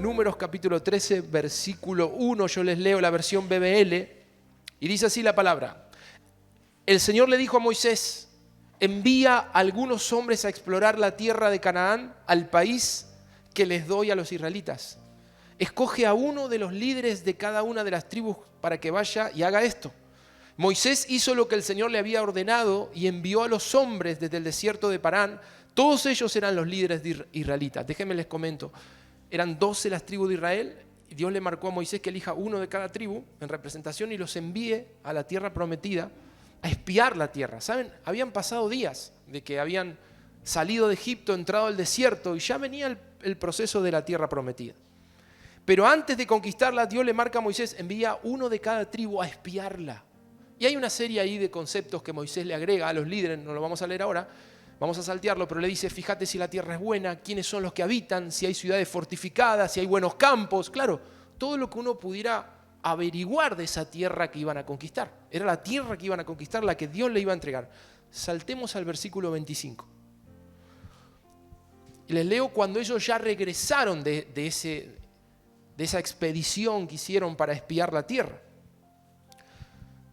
Números capítulo 13, versículo 1, yo les leo la versión BBL, y dice así la palabra. El Señor le dijo a Moisés, envía a algunos hombres a explorar la tierra de Canaán, al país que les doy a los israelitas. Escoge a uno de los líderes de cada una de las tribus para que vaya y haga esto. Moisés hizo lo que el Señor le había ordenado y envió a los hombres desde el desierto de Parán. Todos ellos eran los líderes israelitas. Déjenme les comento. Eran 12 las tribus de Israel y Dios le marcó a Moisés que elija uno de cada tribu en representación y los envíe a la tierra prometida a espiar la tierra. ¿Saben? Habían pasado días de que habían salido de Egipto, entrado al desierto y ya venía el proceso de la tierra prometida. Pero antes de conquistarla, Dios le marca a Moisés, envía uno de cada tribu a espiarla. Y hay una serie ahí de conceptos que Moisés le agrega a los líderes, no lo vamos a leer ahora, vamos a saltearlo, pero le dice, fíjate si la tierra es buena, quiénes son los que habitan, si hay ciudades fortificadas, si hay buenos campos. Claro, todo lo que uno pudiera averiguar de esa tierra que iban a conquistar. Era la tierra que iban a conquistar, la que Dios le iba a entregar. Saltemos al versículo 25. Y les leo cuando ellos ya regresaron de esa expedición que hicieron para espiar la tierra.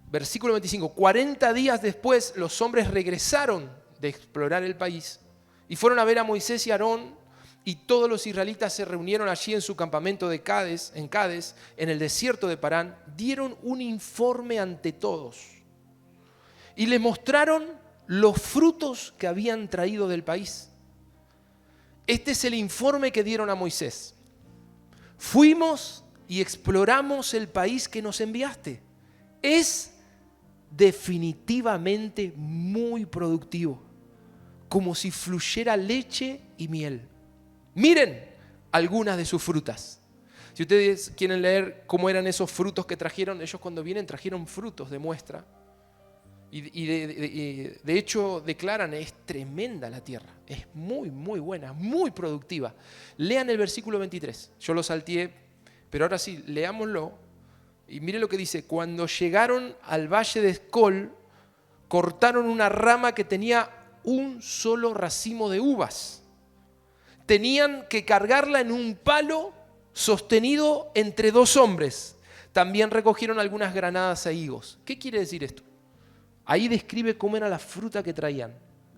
Versículo 25. 40 días después los hombres regresaron de explorar el país y fueron a ver a Moisés y Aarón, y todos los israelitas se reunieron allí en su campamento de Cades, en el desierto de Parán. Dieron un informe ante todos y les mostraron los frutos que habían traído del país. Este es el informe que dieron a Moisés. Fuimos y exploramos el país que nos enviaste. Es definitivamente muy productivo, como si fluyera leche y miel. Miren algunas de sus frutas. Si ustedes quieren leer cómo eran esos frutos que trajeron, ellos cuando vienen trajeron frutos de muestra. Y de hecho declaran, es tremenda la tierra, es muy, muy buena, muy productiva. Lean el versículo 23, yo lo salteé, pero ahora sí, leámoslo. Y miren lo que dice, cuando llegaron al valle de Escol, cortaron una rama que tenía un solo racimo de uvas. Tenían que cargarla en un palo sostenido entre dos hombres. También recogieron algunas granadas e higos. ¿Qué quiere decir esto? Ahí describe cómo era la fruta que traían,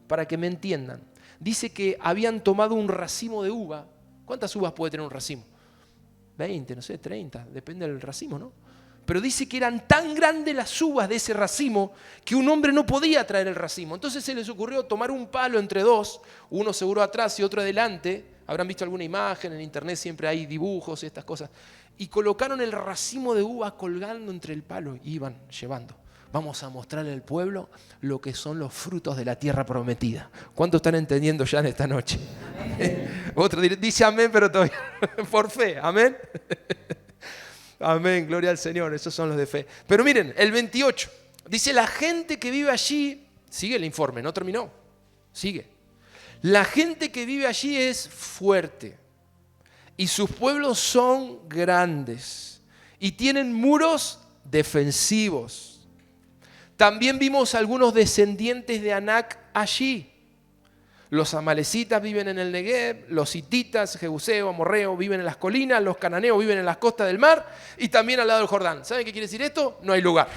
para que me entiendan. Dice que habían tomado un racimo de uva. ¿Cuántas uvas puede tener un racimo? 20, no sé, 30, depende del racimo, ¿no? Pero dice que eran tan grandes las uvas de ese racimo que un hombre no podía traer el racimo. Entonces se les ocurrió tomar un palo entre dos, uno seguro atrás y otro adelante. Habrán visto alguna imagen, en internet siempre hay dibujos y estas cosas. Y colocaron el racimo de uvas colgando entre el palo y iban llevando. Vamos a mostrarle al pueblo lo que son los frutos de la tierra prometida. ¿Cuántos están entendiendo ya en esta noche? Otro dice amén, pero todavía por fe, amén. Amén, gloria al Señor, esos son los de fe. Pero miren, el 28, dice la gente que vive allí, sigue el informe, no terminó, sigue. La gente que vive allí es fuerte y sus pueblos son grandes y tienen muros defensivos. También vimos algunos descendientes de Anac allí. Los amalecitas viven en el Negev, los hititas, jebuseo, amorreo viven en las colinas, los cananeos viven en las costas del mar y también al lado del Jordán. ¿Saben qué quiere decir esto? No hay lugar.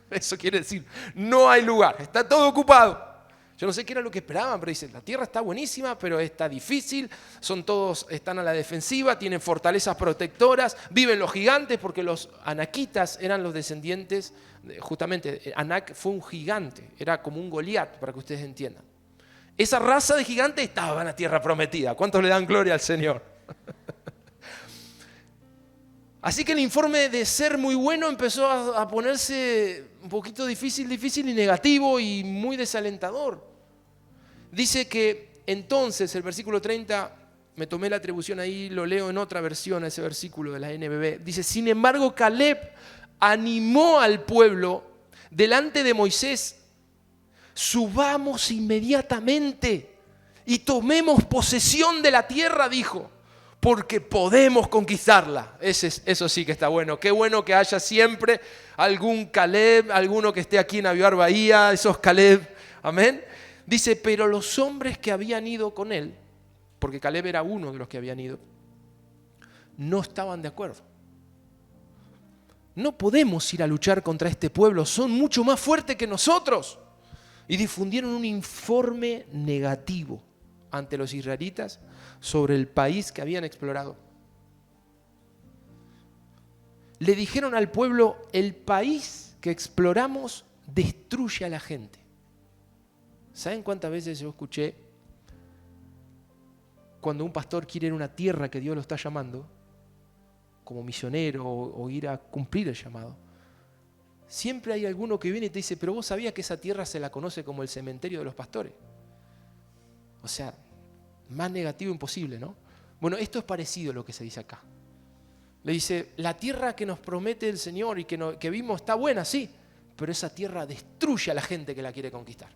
Eso quiere decir, no hay lugar, está todo ocupado. Yo no sé qué era lo que esperaban, pero dicen, la tierra está buenísima, pero está difícil, están a la defensiva, tienen fortalezas protectoras, viven los gigantes, porque los anaquitas eran los descendientes, justamente, Anac fue un gigante, era como un Goliat, para que ustedes entiendan. Esa raza de gigantes estaba en la tierra prometida. ¿Cuántos le dan gloria al Señor? Así que el informe de ser muy bueno empezó a ponerse un poquito difícil y negativo y muy desalentador. Dice que entonces, el versículo 30, me tomé la atribución ahí, lo leo en otra versión, ese versículo de la NBB. Dice, sin embargo, Caleb animó al pueblo delante de Moisés. Subamos inmediatamente y tomemos posesión de la tierra, dijo, porque podemos conquistarla. Eso sí que está bueno. Qué bueno que haya siempre algún Caleb, alguno que esté aquí en Avivar Bahía, esos Caleb, amén. Dice, pero los hombres que habían ido con él, porque Caleb era uno de los que habían ido, no estaban de acuerdo. No podemos ir a luchar contra este pueblo, son mucho más fuertes que nosotros. Y difundieron un informe negativo ante los israelitas sobre el país que habían explorado. Le dijeron al pueblo, el país que exploramos destruye a la gente. ¿Saben cuántas veces yo escuché cuando un pastor quiere ir a una tierra que Dios lo está llamando, como misionero o ir a cumplir el llamado? Siempre hay alguno que viene y te dice, pero vos sabías que esa tierra se la conoce como el cementerio de los pastores. O sea, más negativo imposible, ¿no? Bueno, esto es parecido a lo que se dice acá. Le dice, la tierra que nos promete el Señor y que vimos está buena, sí, pero esa tierra destruye a la gente que la quiere conquistar.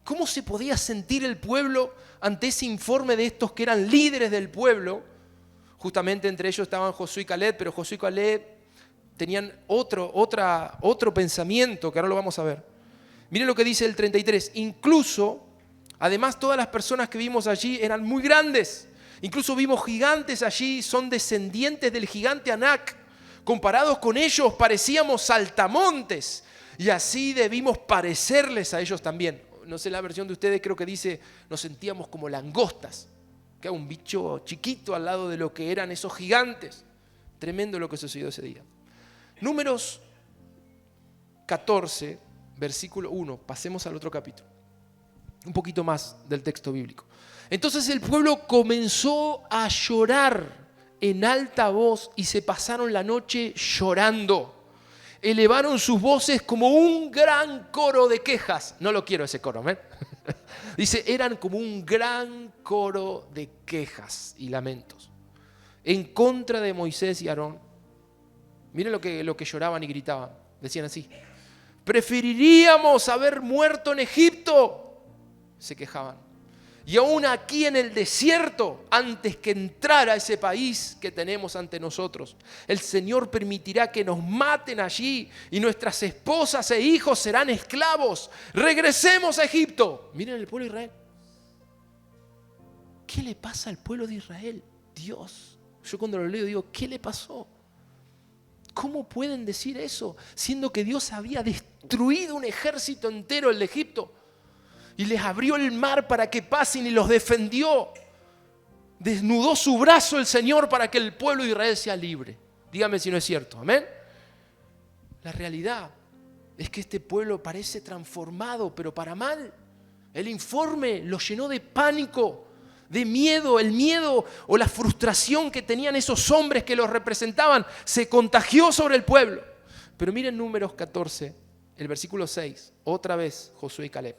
¿Cómo se podía sentir el pueblo ante ese informe de estos que eran líderes del pueblo? Justamente entre ellos estaban Josué y Caleb, pero Josué y Caleb tenían otro pensamiento, que ahora lo vamos a ver. Miren lo que dice el 33. Incluso, además, todas las personas que vimos allí eran muy grandes. Incluso vimos gigantes allí, son descendientes del gigante Anac. Comparados con ellos, parecíamos saltamontes. Y así debimos parecerles a ellos también. No sé, la versión de ustedes creo que dice, nos sentíamos como langostas. Que era un bicho chiquito al lado de lo que eran esos gigantes. Tremendo lo que sucedió ese día. Números 14, versículo 1. Pasemos al otro capítulo. Un poquito más del texto bíblico. Entonces el pueblo comenzó a llorar en alta voz y se pasaron la noche llorando. Elevaron sus voces como un gran coro de quejas. No lo quiero ese coro, ¿ven? Dice, eran como un gran coro de quejas y lamentos en contra de Moisés y Aarón. Miren lo que lloraban y gritaban. Decían así, preferiríamos haber muerto en Egipto, se quejaban. Y aún aquí en el desierto, antes que entrar a ese país que tenemos ante nosotros, el Señor permitirá que nos maten allí y nuestras esposas e hijos serán esclavos. Regresemos a Egipto. Miren el pueblo de Israel. ¿Qué le pasa al pueblo de Israel? Dios. Yo cuando lo leo digo, ¿qué le pasó? ¿Cómo pueden decir eso? Siendo que Dios había destruido un ejército entero, el de Egipto. Y les abrió el mar para que pasen y los defendió. Desnudó su brazo el Señor para que el pueblo de Israel sea libre. Dígame si no es cierto, amén. La realidad es que este pueblo parece transformado, pero para mal. El informe los llenó de pánico, de miedo. El miedo o la frustración que tenían esos hombres que los representaban se contagió sobre el pueblo. Pero miren Números 14, el versículo 6. Otra vez Josué y Caleb.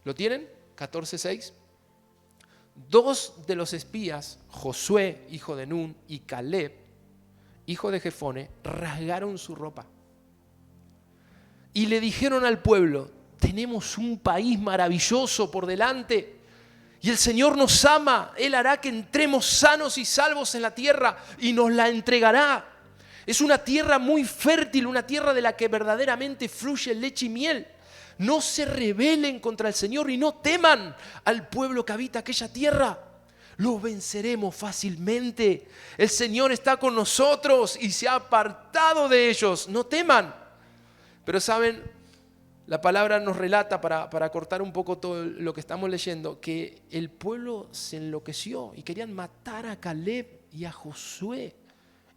¿Lo tienen? 14:6. Dos de los espías, Josué, hijo de Nun, y Caleb, hijo de Jefone, rasgaron su ropa. Y le dijeron al pueblo, tenemos un país maravilloso por delante. Y el Señor nos ama. Él hará que entremos sanos y salvos en la tierra y nos la entregará. Es una tierra muy fértil, una tierra de la que verdaderamente fluye leche y miel. No se rebelen contra el Señor y no teman al pueblo que habita aquella tierra. Los venceremos fácilmente. El Señor está con nosotros y se ha apartado de ellos. No teman. Pero saben, la palabra nos relata, para cortar un poco todo lo que estamos leyendo, que el pueblo se enloqueció y querían matar a Caleb y a Josué.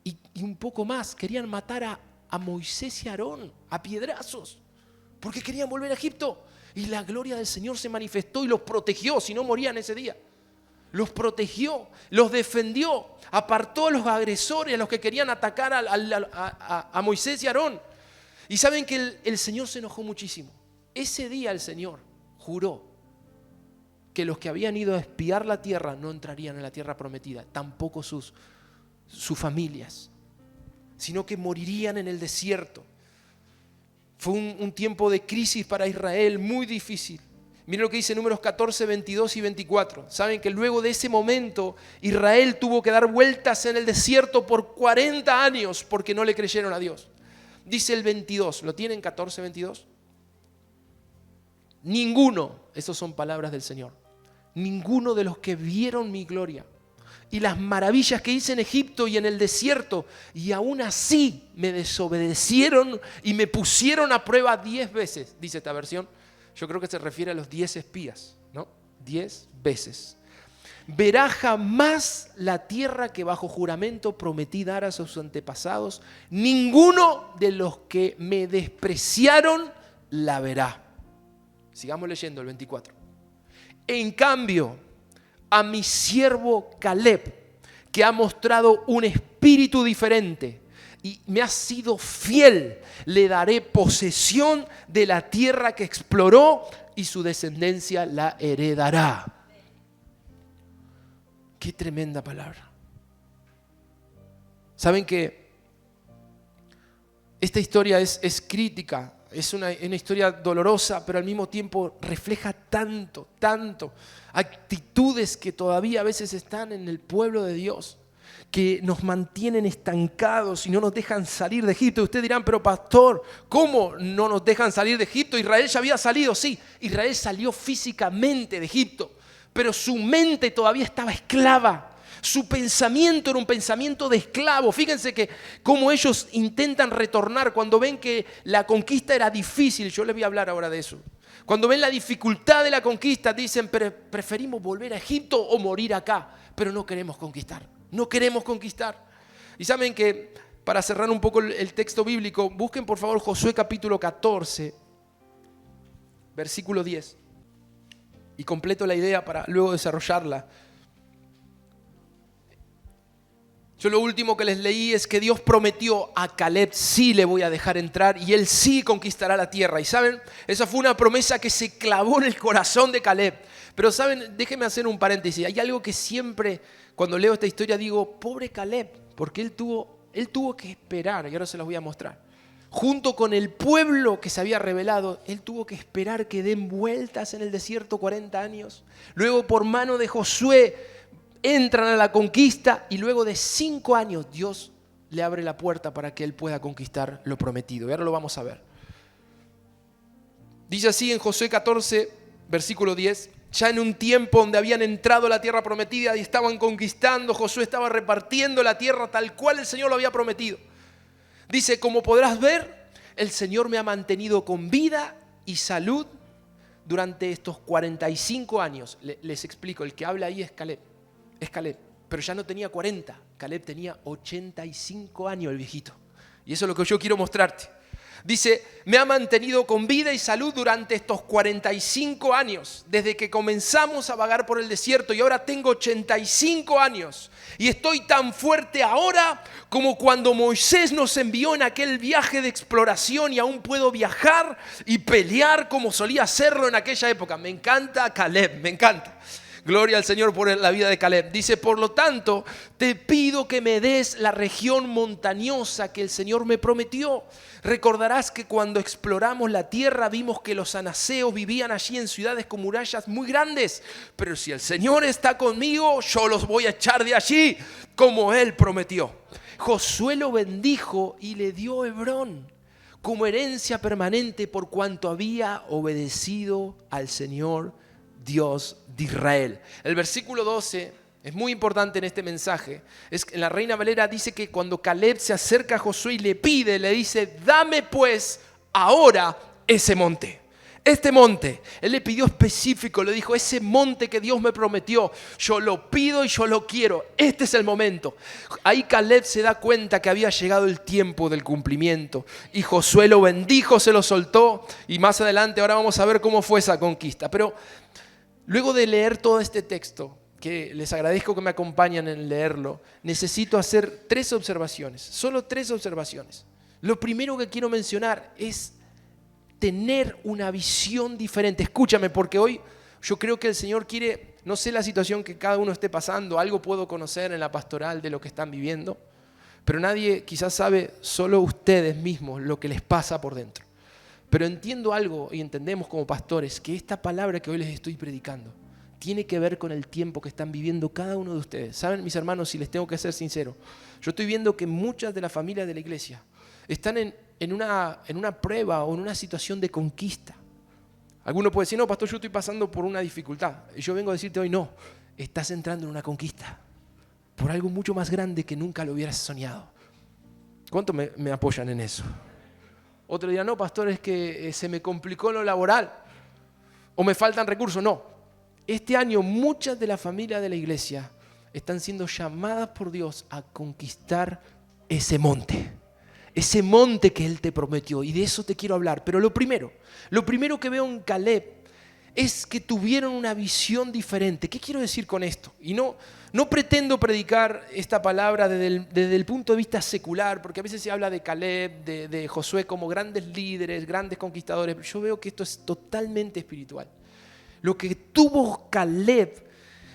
Y un poco más, querían matar a Moisés y a Aarón a piedrazos. Porque querían volver a Egipto. Y la gloria del Señor se manifestó y los protegió, si no morían ese día. Los protegió, los defendió, apartó a los agresores, a los que querían atacar a Moisés y a Aarón. Y saben que el Señor se enojó muchísimo. Ese día el Señor juró que los que habían ido a espiar la tierra no entrarían en la tierra prometida, tampoco sus familias, sino que morirían en el desierto. Fue un tiempo de crisis para Israel muy difícil. Miren lo que dice Números 14, 22 y 24. Saben que luego de ese momento Israel tuvo que dar vueltas en el desierto por 40 años porque no le creyeron a Dios. Dice el 22, ¿lo tienen 14, 22? Ninguno, esas son palabras del Señor, ninguno de los que vieron mi gloria y las maravillas que hice en Egipto y en el desierto, y aún así me desobedecieron y me pusieron a prueba 10 veces, dice esta versión. Yo creo que se refiere a los 10 espías, ¿no? 10 veces. Verá jamás la tierra que bajo juramento prometí dar a sus antepasados. Ninguno de los que me despreciaron la verá. Sigamos leyendo el 24. En cambio, a mi siervo Caleb, que ha mostrado un espíritu diferente y me ha sido fiel, le daré posesión de la tierra que exploró y su descendencia la heredará. Qué tremenda palabra. Saben que esta historia es crítica, es una historia dolorosa, pero al mismo tiempo refleja tanto actitudes que todavía a veces están en el pueblo de Dios, que nos mantienen estancados y no nos dejan salir de Egipto. Ustedes dirán, pero pastor, ¿cómo no nos dejan salir de Egipto? Israel ya había salido, sí, Israel salió físicamente de Egipto, pero su mente todavía estaba esclava. Su pensamiento era un pensamiento de esclavo. Fíjense que cómo ellos intentan retornar cuando ven que la conquista era difícil. Yo les voy a hablar ahora de eso. Cuando ven la dificultad de la conquista, dicen, preferimos volver a Egipto o morir acá, pero no queremos conquistar. No queremos conquistar. Y saben que, para cerrar un poco el texto bíblico, busquen por favor Josué capítulo 14, versículo 10. Y completo la idea para luego desarrollarla. Yo lo último que les leí es que Dios prometió a Caleb, sí le voy a dejar entrar y él sí conquistará la tierra. Y saben, esa fue una promesa que se clavó en el corazón de Caleb. Pero saben, déjenme hacer un paréntesis. Hay algo que siempre, cuando leo esta historia, digo, pobre Caleb, porque él tuvo que esperar, y ahora se los voy a mostrar. Junto con el pueblo que se había revelado, él tuvo que esperar que den vueltas en el desierto 40 años. Luego, por mano de Josué, entran a la conquista y luego de 5 años Dios le abre la puerta para que él pueda conquistar lo prometido. Y ahora lo vamos a ver. Dice así en Josué 14, versículo 10. Ya en un tiempo donde habían entrado a la tierra prometida y estaban conquistando, Josué estaba repartiendo la tierra tal cual el Señor lo había prometido. Dice, como podrás ver, el Señor me ha mantenido con vida y salud durante estos 45 años. Les explico, el que habla ahí es Caleb. Es Caleb, pero ya no tenía 40, Caleb tenía 85 años el viejito. Y eso es lo que yo quiero mostrarte. Dice, me ha mantenido con vida y salud durante estos 45 años, desde que comenzamos a vagar por el desierto, y ahora tengo 85 años. Y estoy tan fuerte ahora como cuando Moisés nos envió en aquel viaje de exploración, y aún puedo viajar y pelear como solía hacerlo en aquella época. Me encanta Caleb, me encanta. Gloria al Señor por la vida de Caleb. Dice, por lo tanto, te pido que me des la región montañosa que el Señor me prometió. Recordarás que cuando exploramos la tierra vimos que los anaseos vivían allí en ciudades con murallas muy grandes. Pero si el Señor está conmigo, yo los voy a echar de allí, como Él prometió. Josué lo bendijo y le dio Hebrón como herencia permanente por cuanto había obedecido al Señor Dios de Israel. El versículo 12 es muy importante en este mensaje. En la Reina Valera dice que cuando Caleb se acerca a Josué y le pide, le dice, dame pues ahora ese monte. Este monte, él le pidió específico, le dijo, ese monte que Dios me prometió, yo lo pido y yo lo quiero. Este es el momento. Ahí Caleb se da cuenta que había llegado el tiempo del cumplimiento. Y Josué lo bendijo, se lo soltó. Y más adelante ahora vamos a ver cómo fue esa conquista. Pero luego de leer todo este texto, que les agradezco que me acompañen en leerlo, necesito hacer 3 observaciones, solo 3 observaciones. Lo primero que quiero mencionar es tener una visión diferente. Escúchame, porque hoy yo creo que el Señor quiere, no sé la situación que cada uno esté pasando, algo puedo conocer en la pastoral de lo que están viviendo, pero nadie quizás sabe, solo ustedes mismos, lo que les pasa por dentro. Pero entiendo algo y entendemos como pastores que esta palabra que hoy les estoy predicando tiene que ver con el tiempo que están viviendo cada uno de ustedes. ¿Saben, mis hermanos? Si les tengo que ser sincero, yo estoy viendo que muchas de las familias de la iglesia están en una prueba o en una situación de conquista. Alguno puede decir, no, pastor, yo estoy pasando por una dificultad. Y yo vengo a decirte hoy, no, estás entrando en una conquista por algo mucho más grande que nunca lo hubieras soñado. ¿Cuánto me apoyan en eso? Otro dirá, no, pastor, es que se me complicó lo laboral o me faltan recursos. No, este año muchas de las familias de la iglesia están siendo llamadas por Dios a conquistar ese monte que Él te prometió, y de eso te quiero hablar. Pero lo primero que veo en Caleb es que tuvieron una visión diferente. ¿Qué quiero decir con esto? Y no pretendo predicar esta palabra desde el punto de vista secular, porque a veces se habla de Caleb, de Josué como grandes líderes, grandes conquistadores. Yo veo que esto es totalmente espiritual. Lo que tuvo Caleb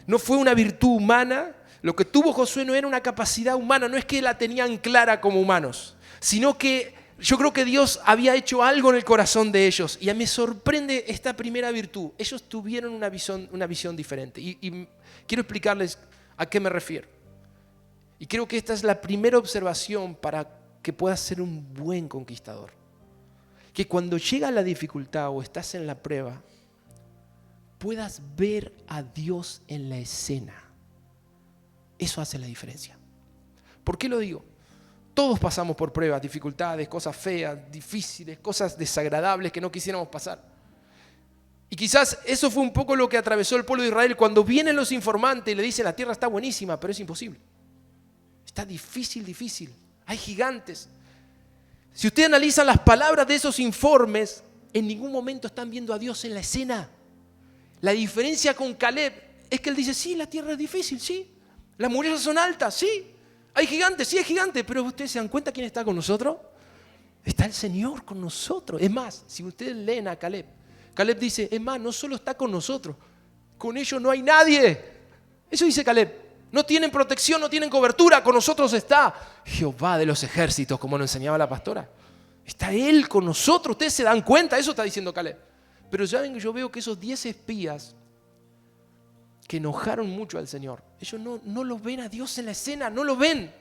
no fue una virtud humana, lo que tuvo Josué no era una capacidad humana, no es que la tenían clara como humanos, sino que yo creo que Dios había hecho algo en el corazón de ellos. Y a mí me sorprende esta primera virtud. Ellos tuvieron una visión diferente. Y quiero explicarles a qué me refiero. Y creo que esta es la primera observación para que puedas ser un buen conquistador. Que cuando llega la dificultad o estás en la prueba, puedas ver a Dios en la escena. Eso hace la diferencia. ¿Por qué lo digo? Todos pasamos por pruebas, dificultades, cosas feas, difíciles, cosas desagradables que no quisiéramos pasar. Y quizás eso fue un poco lo que atravesó el pueblo de Israel cuando vienen los informantes y le dicen la tierra está buenísima, pero es imposible. Está difícil. Hay gigantes. Si ustedes analizan las palabras de esos informes, en ningún momento están viendo a Dios en la escena. La diferencia con Caleb es que él dice, sí, la tierra es difícil, sí. Las murallas son altas, sí. Hay gigantes, sí hay gigantes, pero ustedes se dan cuenta quién está con nosotros. Está el Señor con nosotros. Es más, si ustedes leen a Caleb, Caleb dice, es más, no solo está con nosotros, con ellos no hay nadie. Eso dice Caleb. No tienen protección, no tienen cobertura, con nosotros está Jehová de los ejércitos, como nos enseñaba la pastora. Está Él con nosotros, ustedes se dan cuenta, eso está diciendo Caleb. Pero ya ven que yo veo que esos 10 espías que enojaron mucho al Señor, ellos no lo ven a Dios en la escena, no lo ven.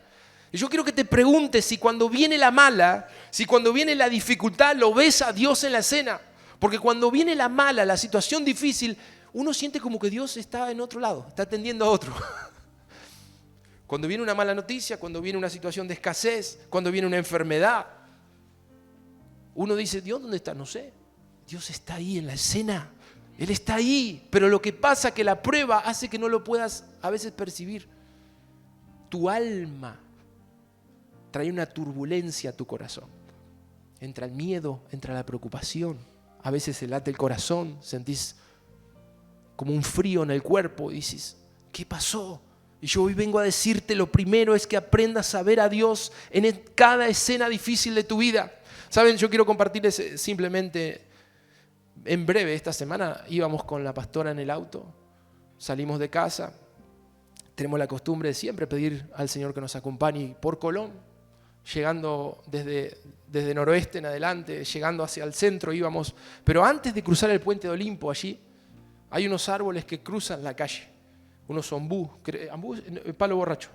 Y yo quiero que te preguntes si cuando viene la mala, si cuando viene la dificultad, lo ves a Dios en la escena. Porque cuando viene la mala, la situación difícil, uno siente como que Dios está en otro lado, está atendiendo a otro. Cuando viene una mala noticia, cuando viene una situación de escasez, cuando viene una enfermedad, uno dice, ¿Dios dónde está? No sé. Dios está ahí en la escena. Él está ahí, pero lo que pasa es que la prueba hace que no lo puedas a veces percibir. Tu alma trae una turbulencia a tu corazón. Entra el miedo, entra la preocupación. A veces se late el corazón, sentís como un frío en el cuerpo y dices, ¿qué pasó? Y yo hoy vengo a decirte, lo primero es que aprendas a ver a Dios en cada escena difícil de tu vida. Saben, yo quiero compartirles simplemente, en breve, esta semana íbamos con la pastora en el auto, salimos de casa, tenemos la costumbre de siempre pedir al Señor que nos acompañe por Colón, llegando desde noroeste en adelante, llegando hacia el centro íbamos, pero antes de cruzar el puente de Olimpo allí, hay unos árboles que cruzan la calle, unos ombú, palo borracho,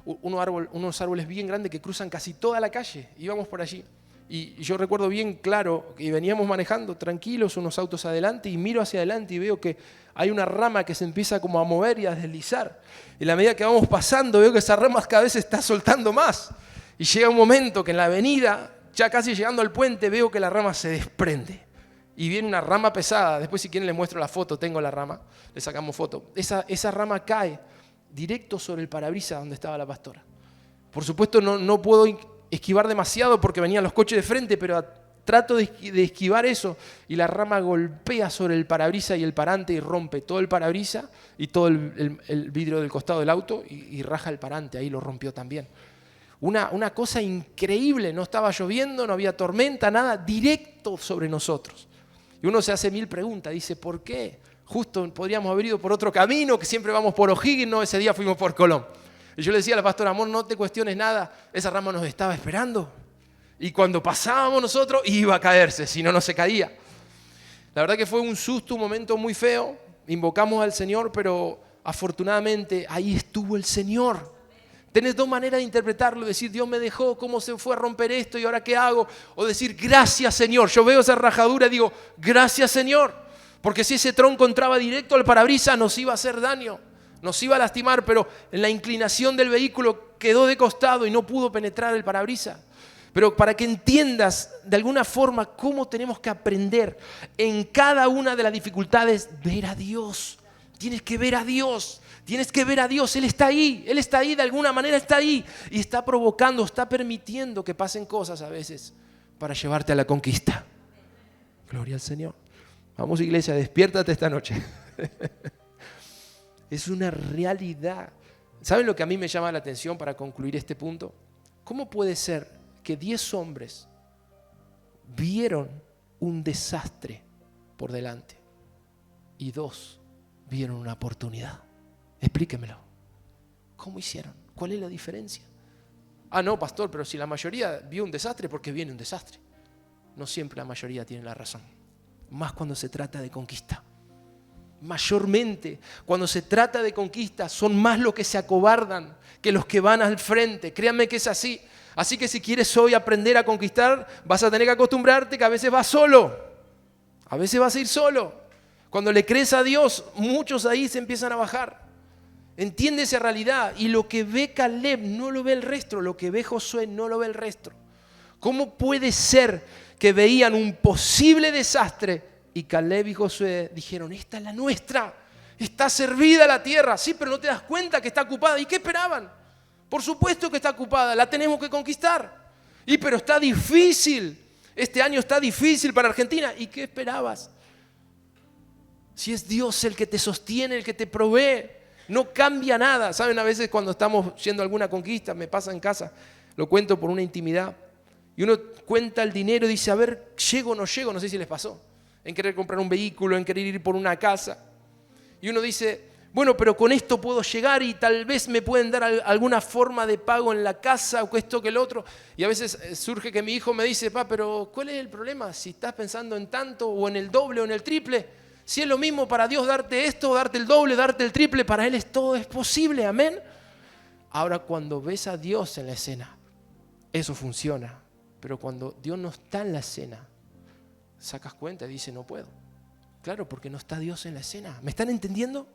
unos árboles bien grandes que cruzan casi toda la calle, íbamos por allí. Y yo recuerdo bien claro que veníamos manejando tranquilos, unos autos adelante, y miro hacia adelante y veo que hay una rama que se empieza como a mover y a deslizar. Y a la medida que vamos pasando veo que esa rama cada vez se está soltando más. Y llega un momento que en la avenida, ya casi llegando al puente, veo que la rama se desprende. Y viene una rama pesada, después si quieren les muestro la foto, tengo la rama, le sacamos foto. Esa rama cae directo sobre el parabrisas donde estaba la pastora. Por supuesto no puedo esquivar demasiado porque venían los coches de frente, pero trato de esquivar eso y la rama golpea sobre el parabrisas y el parante y rompe todo el parabrisas y todo el vidrio del costado del auto y raja el parante, ahí lo rompió también. Una cosa increíble, no estaba lloviendo, no había tormenta, nada, directo sobre nosotros. Y uno se hace mil preguntas, dice, ¿por qué? Justo podríamos haber ido por otro camino, que siempre vamos por O'Higgins, no, ese día fuimos por Colón. Y yo le decía a la pastora, amor, no te cuestiones nada, esa rama nos estaba esperando. Y cuando pasábamos nosotros, iba a caerse, si no, no se caía. La verdad que fue un susto, un momento muy feo. Invocamos al Señor, pero afortunadamente ahí estuvo el Señor. Tenés dos maneras de interpretarlo, decir Dios me dejó, cómo se fue a romper esto y ahora qué hago, o decir gracias Señor. Yo veo esa rajadura y digo gracias Señor, porque si ese tronco entraba directo al parabrisas nos iba a hacer daño, nos iba a lastimar, pero en la inclinación del vehículo quedó de costado y no pudo penetrar el parabrisas. Pero para que entiendas de alguna forma cómo tenemos que aprender en cada una de las dificultades, ver a Dios. Tienes que ver a Dios. Tienes que ver a Dios, Él está ahí, de alguna manera está ahí y está provocando, está permitiendo que pasen cosas a veces para llevarte a la conquista. Gloria al Señor. Vamos iglesia, despiértate esta noche. Es una realidad. ¿Saben lo que a mí me llama la atención para concluir este punto? ¿Cómo puede ser que 10 hombres vieron un desastre por delante y 2 vieron una oportunidad? Explíquemelo. ¿Cómo hicieron? ¿Cuál es la diferencia? Ah, no, pastor, pero si la mayoría vio un desastre, ¿por qué viene un desastre? No siempre la mayoría tiene la razón. Más cuando se trata de conquista. Mayormente, cuando se trata de conquista, son más los que se acobardan que los que van al frente. Créanme que es así. Así que si quieres hoy aprender a conquistar, vas a tener que acostumbrarte que a veces vas solo. A veces vas a ir solo. Cuando le crees a Dios, muchos ahí se empiezan a bajar. Entiende esa realidad y lo que ve Caleb no lo ve el resto, lo que ve Josué no lo ve el resto. ¿Cómo puede ser que veían un posible desastre y Caleb y Josué dijeron, esta es la nuestra, está servida la tierra? Sí, pero no te das cuenta que está ocupada. ¿Y qué esperaban? Por supuesto que está ocupada, la tenemos que conquistar. Y pero está difícil, este año está difícil para Argentina. ¿Y qué esperabas? Si es Dios el que te sostiene, el que te provee. No cambia nada. ¿Saben? A veces cuando estamos yendo a alguna conquista, me pasa en casa, lo cuento por una intimidad, y uno cuenta el dinero y dice, a ver, ¿llego o no llego? No sé si les pasó. En querer comprar un vehículo, en querer ir por una casa. Y uno dice, bueno, pero con esto puedo llegar y tal vez me pueden dar alguna forma de pago en la casa o esto que el otro. Y a veces surge que mi hijo me dice, pa, pero ¿cuál es el problema? Si estás pensando en tanto o en el doble o en el triple. Si es lo mismo para Dios darte esto, darte el doble, darte el triple, para Él todo es posible, amén. Ahora cuando ves a Dios en la escena, eso funciona. Pero cuando Dios no está en la escena, sacas cuenta y dices, no puedo. Claro, porque no está Dios en la escena. ¿Me están entendiendo?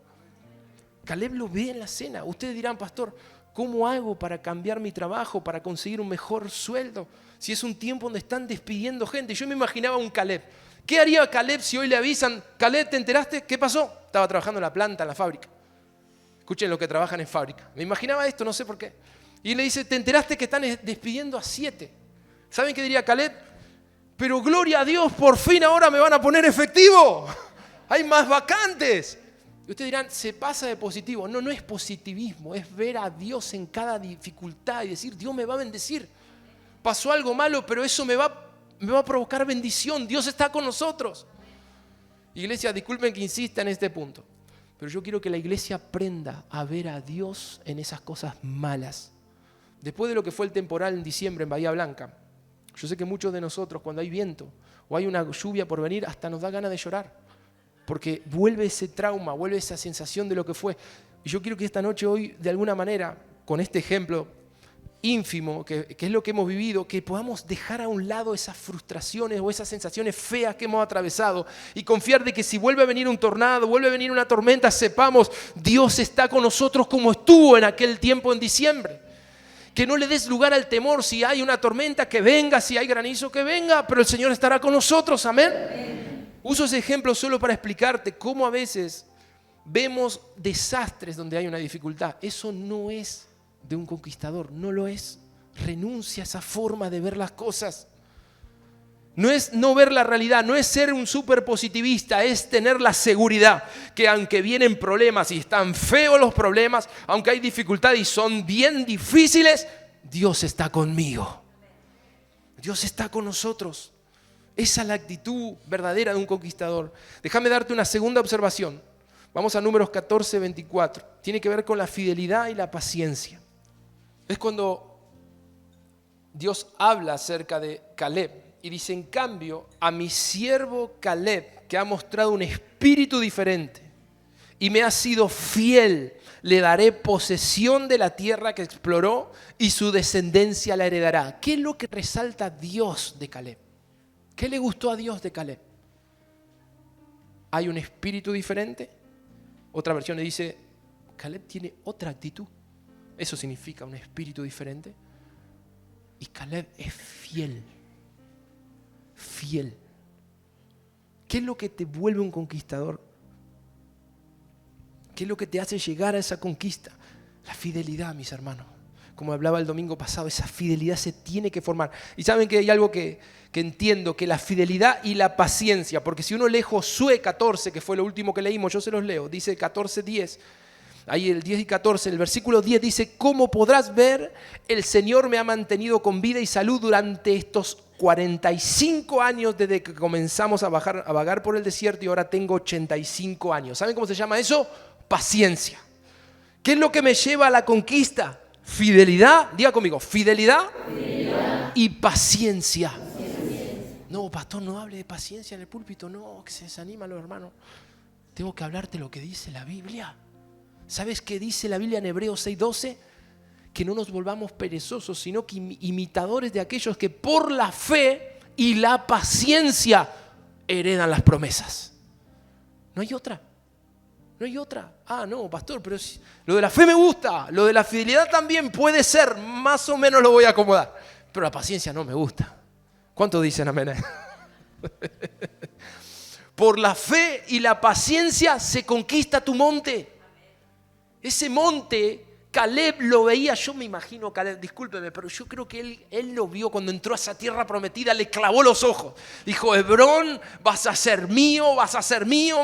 Caleb lo ve en la escena. Ustedes dirán, pastor, ¿cómo hago para cambiar mi trabajo, para conseguir un mejor sueldo? Si es un tiempo donde están despidiendo gente. Yo me imaginaba un Caleb. ¿Qué haría Caleb si hoy le avisan, Caleb, ¿te enteraste? ¿Qué pasó? Estaba trabajando en la planta, en la fábrica. Escuchen los que trabajan en fábrica. Me imaginaba esto, no sé por qué. Y le dice, ¿te enteraste que están despidiendo a 7? ¿Saben qué diría Caleb? Pero gloria a Dios, por fin ahora me van a poner efectivo. Hay más vacantes. Y ustedes dirán, se pasa de positivo. No, no es positivismo, es ver a Dios en cada dificultad y decir, Dios me va a bendecir. Pasó algo malo, pero eso me va a provocar bendición. Dios está con nosotros. Iglesia, disculpen que insista en este punto, pero yo quiero que la iglesia aprenda a ver a Dios en esas cosas malas. Después de lo que fue el temporal en diciembre en Bahía Blanca, yo sé que muchos de nosotros cuando hay viento o hay una lluvia por venir hasta nos da ganas de llorar, porque vuelve ese trauma, vuelve esa sensación de lo que fue. Y yo quiero que esta noche hoy, de alguna manera, con este ejemplo ínfimo, que es lo que hemos vivido, que podamos dejar a un lado esas frustraciones o esas sensaciones feas que hemos atravesado y confiar de que si vuelve a venir un tornado, vuelve a venir una tormenta, sepamos, Dios está con nosotros como estuvo en aquel tiempo en diciembre. Que no le des lugar al temor, si hay una tormenta que venga, si hay granizo que venga, pero el Señor estará con nosotros, amén. Uso ese ejemplo solo para explicarte cómo a veces vemos desastres donde hay una dificultad. Eso no es de un conquistador, no lo es. Renuncia a esa forma de ver las cosas. No es no ver la realidad, no es ser un súper positivista, es tener la seguridad que aunque vienen problemas y están feos los problemas, aunque hay dificultades y son bien difíciles, Dios está conmigo. Dios está con nosotros. Esa es la actitud verdadera de un conquistador. Déjame darte una segunda observación. Vamos a Números 14, 24. Tiene que ver con la fidelidad y la paciencia. Es cuando Dios habla acerca de Caleb y dice, en cambio, a mi siervo Caleb, que ha mostrado un espíritu diferente y me ha sido fiel, le daré posesión de la tierra que exploró y su descendencia la heredará. ¿Qué es lo que resalta Dios de Caleb? ¿Qué le gustó a Dios de Caleb? Hay un espíritu diferente. Otra versión le dice, Caleb tiene otra actitud. Eso significa un espíritu diferente. Y Caleb es fiel. Fiel. ¿Qué es lo que te vuelve un conquistador? ¿Qué es lo que te hace llegar a esa conquista? La fidelidad, mis hermanos. Como hablaba el domingo pasado, esa fidelidad se tiene que formar. Y saben que hay algo que entiendo, que la fidelidad y la paciencia, porque si uno lee Josué 14, que fue lo último que leímos, yo se los leo, dice 14:10, ahí el 10 y 14, el versículo 10 dice, como podrás ver, el Señor me ha mantenido con vida y salud durante estos 45 años desde que comenzamos a vagar por el desierto y ahora tengo 85 años. ¿Saben cómo se llama eso? Paciencia. ¿Qué es lo que me lleva a la conquista? Fidelidad, diga conmigo, fidelidad y paciencia. No, pastor, no hable de paciencia en el púlpito, no, que se desaniman los hermanos. Tengo que hablarte lo que dice la Biblia. ¿Sabes qué dice la Biblia en Hebreos 6:12? Que no nos volvamos perezosos, sino que imitadores de aquellos que por la fe y la paciencia heredan las promesas. No hay otra. No hay otra. Ah, no, pastor, pero si lo de la fe me gusta, lo de la fidelidad también puede ser, más o menos lo voy a acomodar, pero la paciencia no me gusta. ¿Cuántos dicen amén? Por la fe y la paciencia se conquista tu monte. Ese monte, Caleb lo veía, yo me imagino, Caleb, discúlpeme, pero yo creo que él lo vio cuando entró a esa tierra prometida, le clavó los ojos. Dijo, Hebrón, vas a ser mío,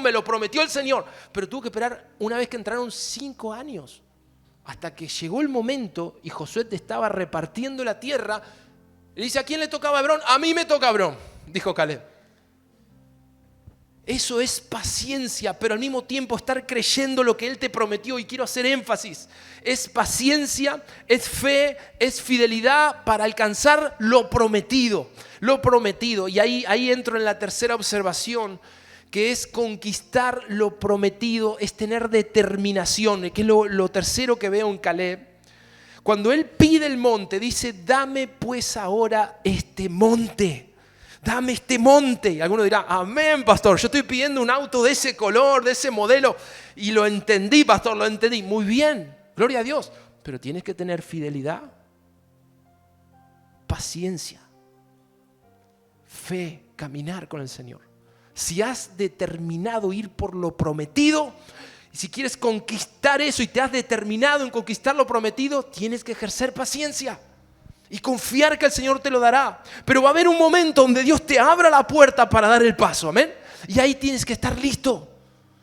me lo prometió el Señor. Pero tuvo que esperar una vez que entraron 5 años, hasta que llegó el momento y Josué te estaba repartiendo la tierra. Le dice, ¿a quién le tocaba Hebrón? A mí me toca Hebrón, dijo Caleb. Eso es paciencia, pero al mismo tiempo estar creyendo lo que Él te prometió. Y quiero hacer énfasis. Es paciencia, es fe, es fidelidad para alcanzar lo prometido. Lo prometido. Y ahí entro en la tercera observación, que es conquistar lo prometido, es tener determinación, que es lo tercero que veo en Caleb. Cuando él pide el monte, dice, dame pues ahora este monte. Dame este monte. Y alguno dirá, amén, pastor, yo estoy pidiendo un auto de ese color, de ese modelo. Y lo entendí, pastor, lo entendí. Muy bien, gloria a Dios. Pero tienes que tener fidelidad, paciencia, fe, caminar con el Señor. Si has determinado ir por lo prometido, y si quieres conquistar eso y te has determinado en conquistar lo prometido, tienes que ejercer paciencia. Y confiar que el Señor te lo dará. Pero va a haber un momento donde Dios te abra la puerta para dar el paso. Amén. Y ahí tienes que estar listo.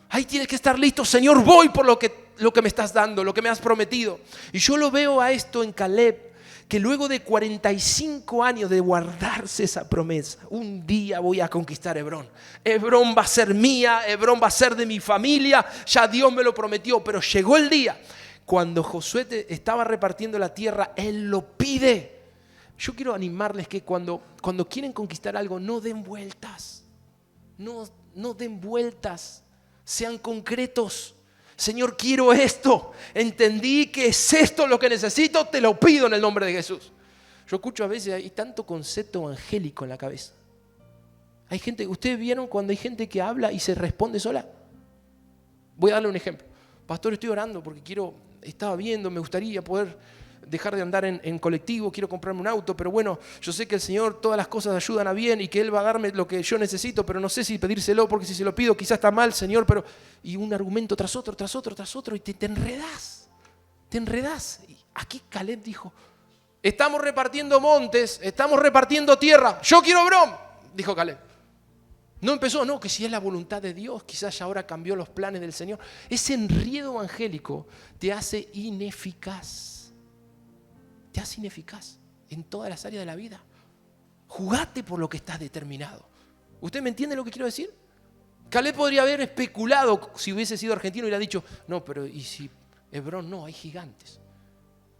Ahí tienes que estar listo. Señor, voy por lo que me estás dando, lo que me has prometido. Y yo lo veo a esto en Caleb, que luego de 45 años de guardarse esa promesa, un día voy a conquistar Hebrón. Hebrón va a ser mía, Hebrón va a ser de mi familia. Ya Dios me lo prometió, pero llegó el día. Cuando Josué estaba repartiendo la tierra, él lo pide. Yo quiero animarles que cuando quieren conquistar algo, no den vueltas. No den vueltas. Sean concretos. Señor, quiero esto. Entendí que es esto lo que necesito. Te lo pido en el nombre de Jesús. Yo escucho a veces, hay tanto concepto evangélico en la cabeza. Hay gente, ¿ustedes vieron cuando hay gente que habla y se responde sola? Voy a darle un ejemplo. Pastor, estoy orando porque estaba viendo, me gustaría poder dejar de andar en colectivo, quiero comprarme un auto, pero bueno, yo sé que el Señor todas las cosas ayudan a bien y que Él va a darme lo que yo necesito, pero no sé si pedírselo porque si se lo pido quizás está mal, Señor, pero... Y un argumento tras otro, y te enredás. Y aquí Caleb dijo, estamos repartiendo montes, estamos repartiendo tierra, yo quiero Hebrón, dijo Caleb. No empezó, no, que si es la voluntad de Dios, quizás ya ahora cambió los planes del Señor. Ese enredo evangélico te hace ineficaz. Te hace ineficaz en todas las áreas de la vida. Jugate por lo que estás determinado. ¿Usted me entiende lo que quiero decir? Caleb podría haber especulado, si hubiese sido argentino, y hubiera dicho, no, pero ¿y si Hebrón no? Hay gigantes.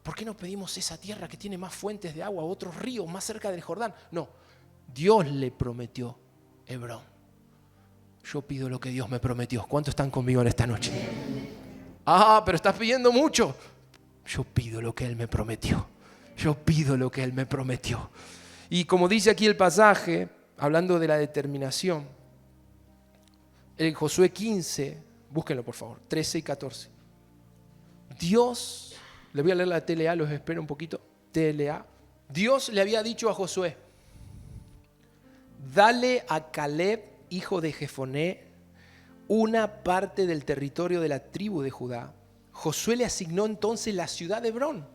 ¿Por qué no pedimos esa tierra que tiene más fuentes de agua, otros ríos más cerca del Jordán? No, Dios le prometió Hebrón. Yo pido lo que Dios me prometió. ¿Cuántos están conmigo en esta noche? Pero estás pidiendo mucho. Yo pido lo que Él me prometió. Yo pido lo que Él me prometió. Y como dice aquí el pasaje, hablando de la determinación, en Josué 15, búsquenlo por favor, 13 y 14. Dios, le voy a leer la TLA, los espero un poquito, TLA. Dios le había dicho a Josué, dale a Caleb, hijo de Jefoné, una parte del territorio de la tribu de Judá. Josué le asignó entonces la ciudad de Hebrón,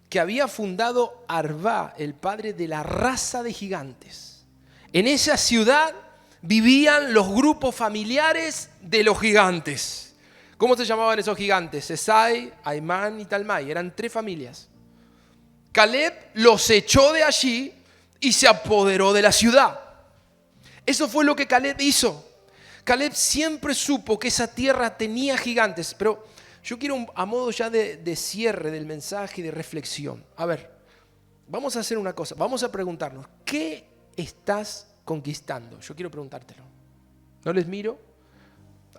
que había fundado Arbá, el padre de la raza de gigantes. En esa ciudad vivían los grupos familiares de los gigantes. ¿Cómo se llamaban esos gigantes? Sesai, Aimán y Talmai. Eran 3 familias. Caleb los echó de allí y se apoderó de la ciudad. Eso fue lo que Caleb hizo. Caleb siempre supo que esa tierra tenía gigantes, pero yo quiero, a modo ya de cierre del mensaje y de reflexión, a ver, vamos a hacer una cosa, vamos a preguntarnos, ¿qué estás conquistando? Yo quiero preguntártelo. No les miro.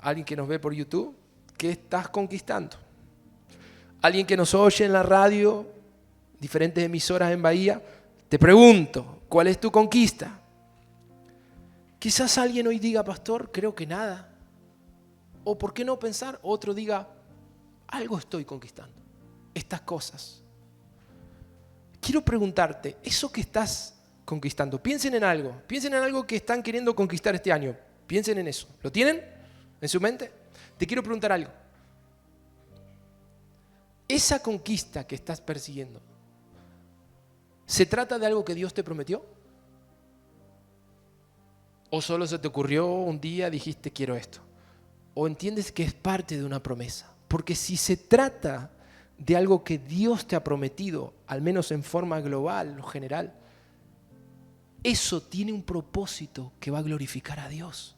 Alguien que nos ve por YouTube, ¿qué estás conquistando? Alguien que nos oye en la radio, diferentes emisoras en Bahía, te pregunto, ¿cuál es tu conquista? Quizás alguien hoy diga, pastor, creo que nada. O ¿por qué no pensar? Otro diga, algo estoy conquistando. Estas cosas. Quiero preguntarte, eso que estás conquistando, piensen en algo que están queriendo conquistar este año. Piensen en eso. ¿Lo tienen en su mente? Te quiero preguntar algo. Esa conquista que estás persiguiendo, ¿se trata de algo que Dios te prometió? ¿O solo se te ocurrió un día, dijiste quiero esto? ¿O entiendes que es parte de una promesa? Porque si se trata de algo que Dios te ha prometido, al menos en forma global o general, eso tiene un propósito que va a glorificar a Dios.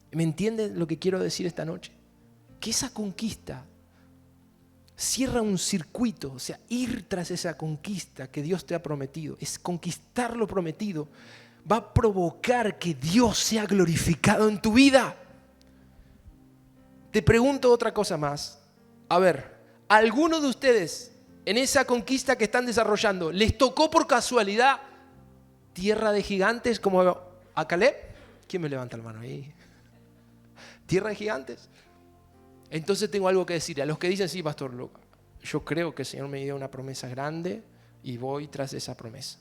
¿Me entiendes lo que quiero decir esta noche? Que esa conquista cierra un circuito, o sea, ir tras esa conquista que Dios te ha prometido, es conquistar lo prometido, va a provocar que Dios sea glorificado en tu vida. Te pregunto otra cosa más. A ver, ¿alguno de ustedes en esa conquista que están desarrollando les tocó por casualidad tierra de gigantes como a Caleb? ¿Quién me levanta la mano ahí? ¿Tierra de gigantes? Entonces tengo algo que decir. A los que dicen, sí, pastor, yo creo que el Señor me dio una promesa grande y voy tras esa promesa.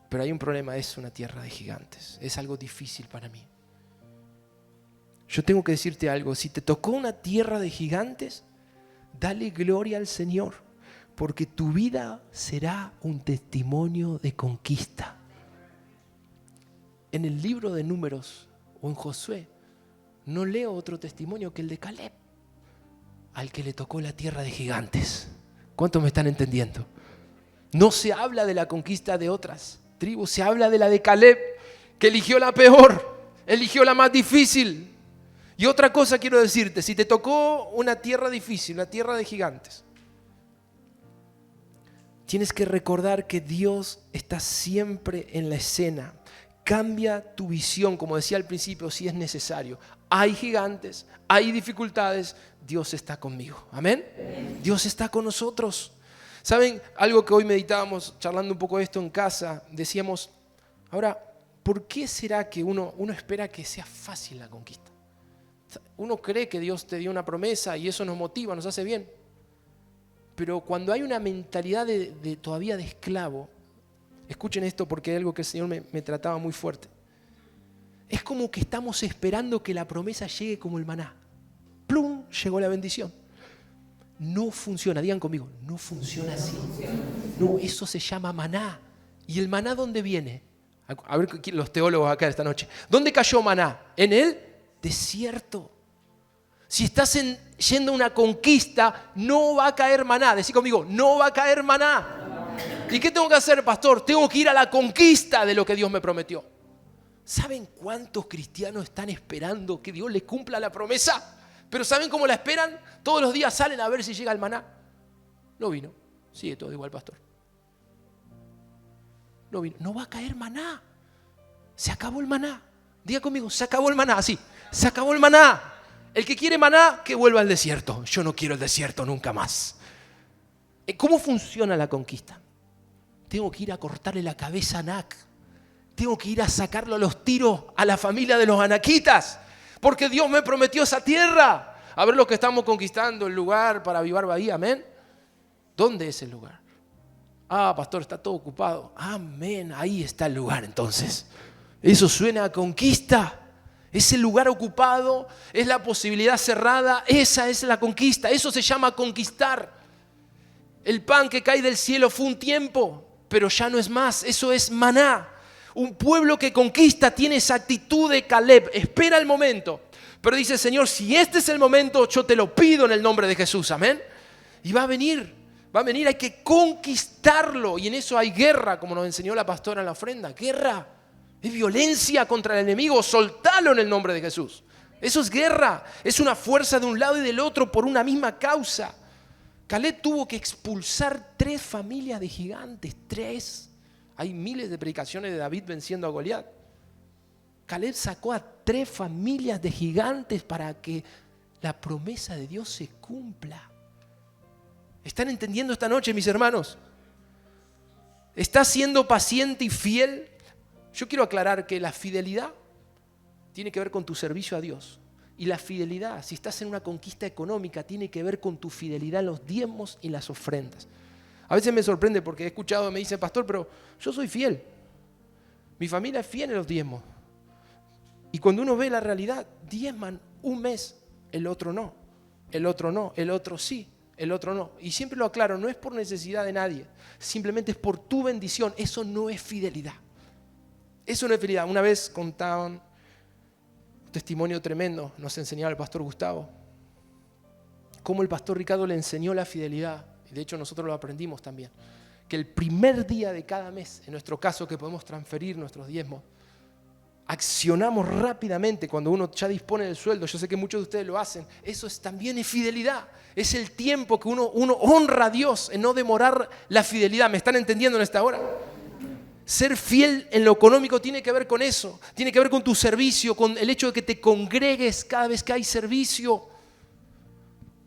Pero hay un problema, es una tierra de gigantes. Es algo difícil para mí. Yo tengo que decirte algo. Si te tocó una tierra de gigantes, dale gloria al Señor, porque tu vida será un testimonio de conquista. En el libro de Números o en Josué, no leo otro testimonio que el de Caleb, al que le tocó la tierra de gigantes. ¿Cuántos me están entendiendo? No se habla de la conquista de otras tribus, se habla de la de Caleb, que eligió la peor, eligió la más difícil. Y otra cosa quiero decirte, si te tocó una tierra difícil, una tierra de gigantes, tienes que recordar que Dios está siempre en la escena. Cambia tu visión, como decía al principio, si es necesario. Hay gigantes, hay dificultades, Dios está conmigo. ¿Amén? Dios está con nosotros. ¿Saben? Algo que hoy meditábamos, charlando un poco de esto en casa, decíamos, ahora, ¿por qué será que uno espera que sea fácil la conquista? Uno cree que Dios te dio una promesa y eso nos motiva, nos hace bien. Pero cuando hay una mentalidad todavía de esclavo, escuchen esto porque es algo que el Señor me trataba muy fuerte. Es como que estamos esperando que la promesa llegue como el maná. ¡Plum! Llegó la bendición. No funciona, digan conmigo, no funciona así. No, eso se llama maná. ¿Y el maná dónde viene? A ver los teólogos acá esta noche. ¿Dónde cayó maná? En el desierto. Si estás yendo a una conquista, no va a caer maná. Decí conmigo, no va a caer maná. ¿Y qué tengo que hacer, pastor? Tengo que ir a la conquista de lo que Dios me prometió. ¿Saben cuántos cristianos están esperando que Dios les cumpla la promesa? Pero ¿saben cómo la esperan? Todos los días salen a ver si llega el maná. No vino. Sigue todo igual, pastor. No vino. No va a caer maná. Se acabó el maná. Diga conmigo, se acabó el maná. Así, se acabó el maná. El que quiere maná, que vuelva al desierto. Yo no quiero el desierto nunca más. ¿Cómo funciona la conquista? Tengo que ir a cortarle la cabeza a Anac. Tengo que ir a sacarlo a los tiros a la familia de los anaquitas. Porque Dios me prometió esa tierra. A ver los que estamos conquistando el lugar para avivar Bahía, amén. ¿Dónde es el lugar? Ah, pastor, está todo ocupado. Amén, ahí está el lugar entonces. Eso suena a conquista. Ese lugar ocupado es la posibilidad cerrada. Esa es la conquista. Eso se llama conquistar. El pan que cae del cielo fue un tiempo, pero ya no es más. Eso es maná. Un pueblo que conquista tiene esa actitud de Caleb. Espera el momento. Pero dice, Señor, si este es el momento, yo te lo pido en el nombre de Jesús. Amén. Y va a venir, hay que conquistarlo. Y en eso hay guerra, como nos enseñó la pastora en la ofrenda. Guerra. Es violencia contra el enemigo. Soltalo en el nombre de Jesús. Eso es guerra. Es una fuerza de un lado y del otro por una misma causa. Caleb tuvo que expulsar 3 familias de gigantes. 3. Hay miles de predicaciones de David venciendo a Goliat. Caleb sacó a 3 familias de gigantes para que la promesa de Dios se cumpla. ¿Están entendiendo esta noche, mis hermanos? ¿Estás siendo paciente y fiel? Yo quiero aclarar que la fidelidad tiene que ver con tu servicio a Dios. Y la fidelidad, si estás en una conquista económica, tiene que ver con tu fidelidad en los diezmos y las ofrendas. A veces me sorprende porque he escuchado, me dicen, pastor, pero yo soy fiel. Mi familia es fiel en los diezmos. Y cuando uno ve la realidad, diezman un mes, el otro no, el otro no, el otro sí, el otro no. Y siempre lo aclaro, no es por necesidad de nadie, simplemente es por tu bendición. Eso no es fidelidad. Eso no es fidelidad. Una vez contaban un testimonio tremendo, nos enseñaba el pastor Gustavo, cómo el pastor Ricardo le enseñó la fidelidad. Y de hecho nosotros lo aprendimos también. Que el primer día de cada mes, en nuestro caso que podemos transferir nuestros diezmos, accionamos rápidamente cuando uno ya dispone del sueldo. Yo sé que muchos de ustedes lo hacen. Eso también es fidelidad. Es el tiempo que uno honra a Dios en no demorar la fidelidad. ¿Me están entendiendo en esta hora? Ser fiel en lo económico tiene que ver con eso. Tiene que ver con tu servicio, con el hecho de que te congregues cada vez que hay servicio.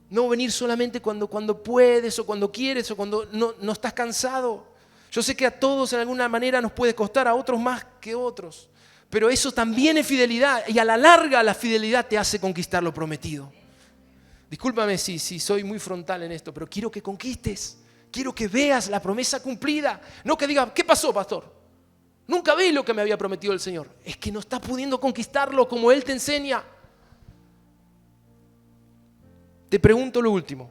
No venir solamente cuando puedes o cuando quieres o cuando no estás cansado. Yo sé que a todos en alguna manera nos puede costar, a otros más que otros. Pero eso también es fidelidad y a la larga la fidelidad te hace conquistar lo prometido. Discúlpame si soy muy frontal en esto, pero quiero que conquistes. Quiero que veas la promesa cumplida. No que digas, ¿qué pasó, pastor? Nunca vi lo que me había prometido el Señor. Es que no estás pudiendo conquistarlo como Él te enseña. Te pregunto lo último.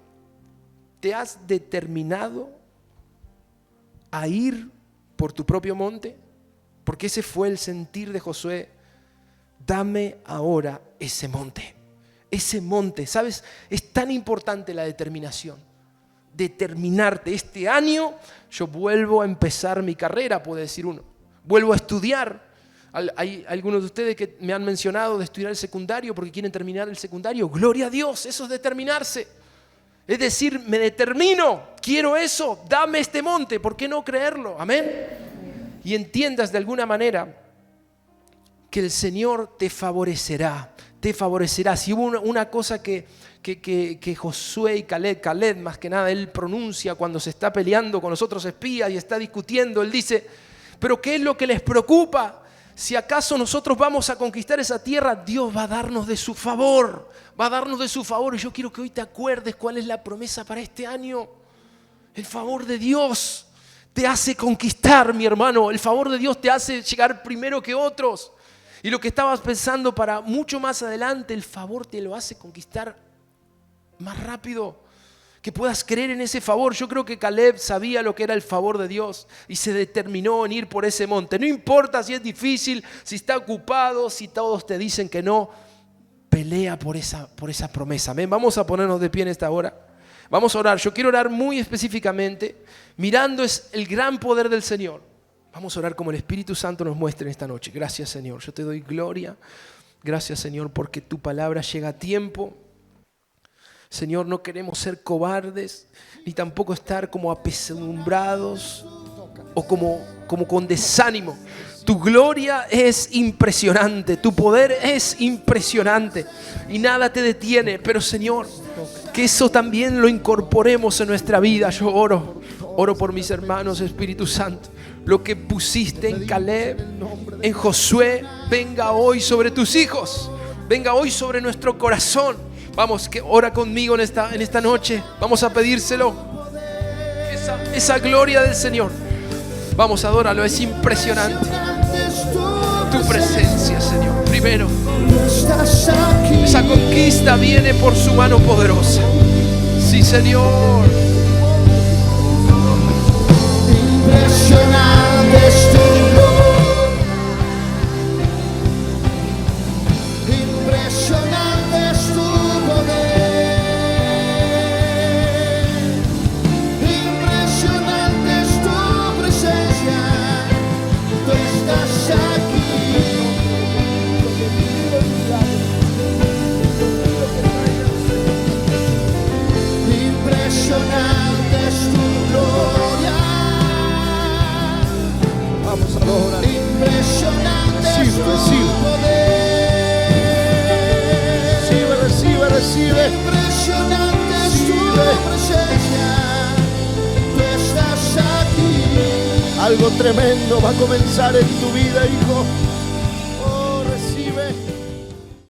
¿Te has determinado a ir por tu propio monte? Porque ese fue el sentir de Josué. Dame ahora ese monte. Ese monte, ¿sabes? Es tan importante la determinación. Determinarte. Este año yo vuelvo a empezar mi carrera, puede decir uno. Vuelvo a estudiar. Hay algunos de ustedes que me han mencionado de estudiar el secundario porque quieren terminar el secundario. Gloria a Dios, eso es determinarse. Es decir, me determino, quiero eso, dame este monte, ¿por qué no creerlo? Amén. Y entiendas de alguna manera que el Señor te favorecerá. Si hubo una cosa que Josué y Caleb más que nada, él pronuncia cuando se está peleando con los otros espías y está discutiendo, él dice, pero ¿qué es lo que les preocupa? Si acaso nosotros vamos a conquistar esa tierra, Dios va a darnos de su favor. Va a darnos de su favor. Y yo quiero que hoy te acuerdes cuál es la promesa para este año. El favor de Dios te hace conquistar, mi hermano. El favor de Dios te hace llegar primero que otros. Y lo que estabas pensando para mucho más adelante, el favor te lo hace conquistar más rápido. Que puedas creer en ese favor. Yo creo que Caleb sabía lo que era el favor de Dios y se determinó en ir por ese monte. No importa si es difícil, si está ocupado, si todos te dicen que no, pelea por esa promesa. Amén. Vamos a ponernos de pie en esta hora. Vamos a orar. Yo quiero orar muy específicamente, mirando es el gran poder del Señor. Vamos a orar como el Espíritu Santo nos muestre en esta noche. Gracias, Señor. Yo te doy gloria. Gracias, Señor, porque tu palabra llega a tiempo. Señor, no queremos ser cobardes, ni tampoco estar como apesadumbrados o como con desánimo. Tu gloria es impresionante, tu poder es impresionante y nada te detiene. Pero Señor, que eso también lo incorporemos en nuestra vida. Yo oro por mis hermanos, Espíritu Santo. Lo que pusiste en Caleb, en Josué, venga hoy sobre tus hijos, venga hoy sobre nuestro corazón. Vamos, que ora conmigo en esta noche. Vamos a pedírselo. Esa gloria del Señor. Vamos, adóralo, es impresionante. Tu presencia, Señor. Primero, esa conquista viene por su mano poderosa. Sí, Señor. Impresionante es tu gloria. Impresionante es tu poder. Impresionante es tu presencia. Tú estás aquí. Impresionante es tu gloria. Vamos a adorar. Impresionante es tu poder. Recibe. Impresionante es tu presencia. Tú estás aquí. Algo tremendo va a comenzar en tu vida, hijo.